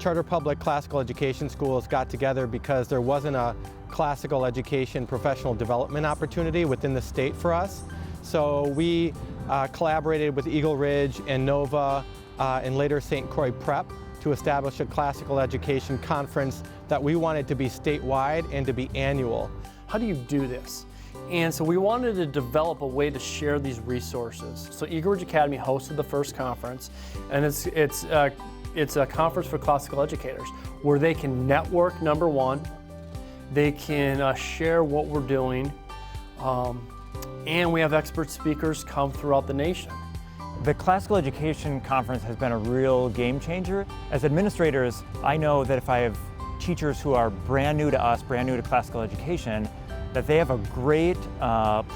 charter public classical education schools got together because there wasn't a classical education professional development opportunity within the state for us. So we collaborated with Eagle Ridge and Nova and later St. Croix Prep to establish a classical education conference that we wanted to be statewide and to be annual. How do you do this? And so we wanted to develop a way to share these resources. So Eagle Ridge Academy hosted the first conference, and it's a conference for classical educators where they can network, number one, they can share what we're doing, and we have expert speakers come throughout the nation. The Classical Education Conference has been a real game changer. As administrators, I know that if I have teachers who are brand new to us, brand new to classical education, that they have a great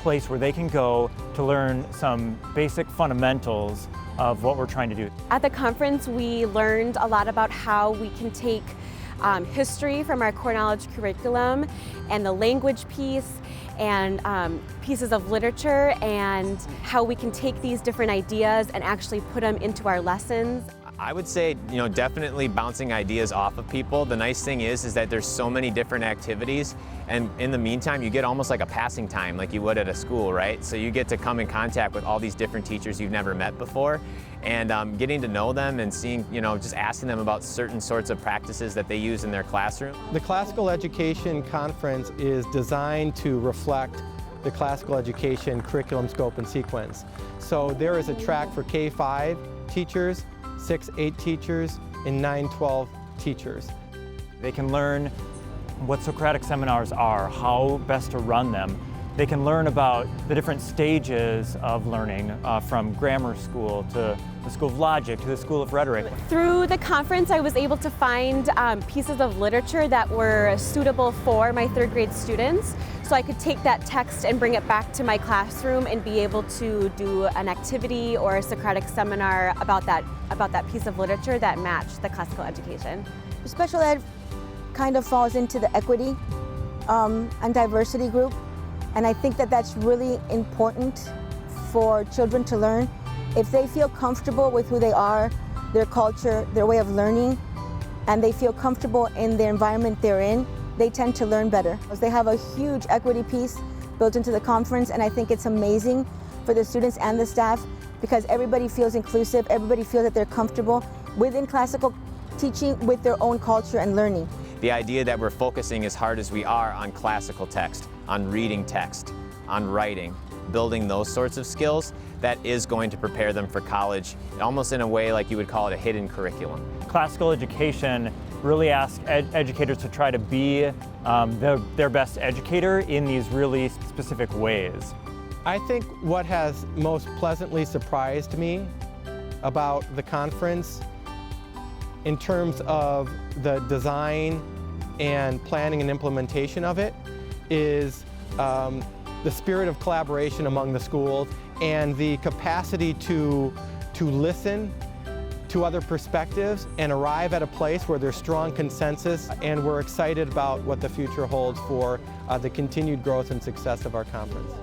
place where they can go to learn some basic fundamentals of what we're trying to do. At the conference, we learned a lot about how we can take history from our core knowledge curriculum and the language piece and pieces of literature, and how we can take these different ideas and actually put them into our lessons. I would say, definitely bouncing ideas off of people. The nice thing is that there's so many different activities, and in the meantime, you get almost like a passing time like you would at a school, right? So you get to come in contact with all these different teachers you've never met before, and getting to know them and seeing, just asking them about certain sorts of practices that they use in their classroom. The Classical Education Conference is designed to reflect the classical education curriculum scope and sequence. So there is a track for K-5 teachers, 6-8 teachers, and 9-12 teachers. They can learn what Socratic seminars are, how best to run them. They can learn about the different stages of learning, from grammar school to the School of Logic to the School of Rhetoric. Through the conference, I was able to find pieces of literature that were suitable for my third grade students, so I could take that text and bring it back to my classroom and be able to do an activity or a Socratic seminar about that piece of literature that matched the classical education. Special ed kind of falls into the equity and diversity group, and I think that that's really important for children to learn. If they feel comfortable with who they are, their culture, their way of learning, and they feel comfortable in the environment they're in, they tend to learn better. They have a huge equity piece built into the conference, and I think it's amazing for the students and the staff because everybody feels inclusive, everybody feels that they're comfortable within classical teaching with their own culture and learning. The idea that we're focusing as hard as we are on classical text, on reading text, on writing, building those sorts of skills, that is going to prepare them for college, almost in a way like you would call it a hidden curriculum. Classical education really asks educators to try to be their best educator in these really specific ways. I think what has most pleasantly surprised me about the conference in terms of the design and planning and implementation of it is the spirit of collaboration among the schools and the capacity to listen to other perspectives and arrive at a place where there's strong consensus, and we're excited about what the future holds for the continued growth and success of our conference.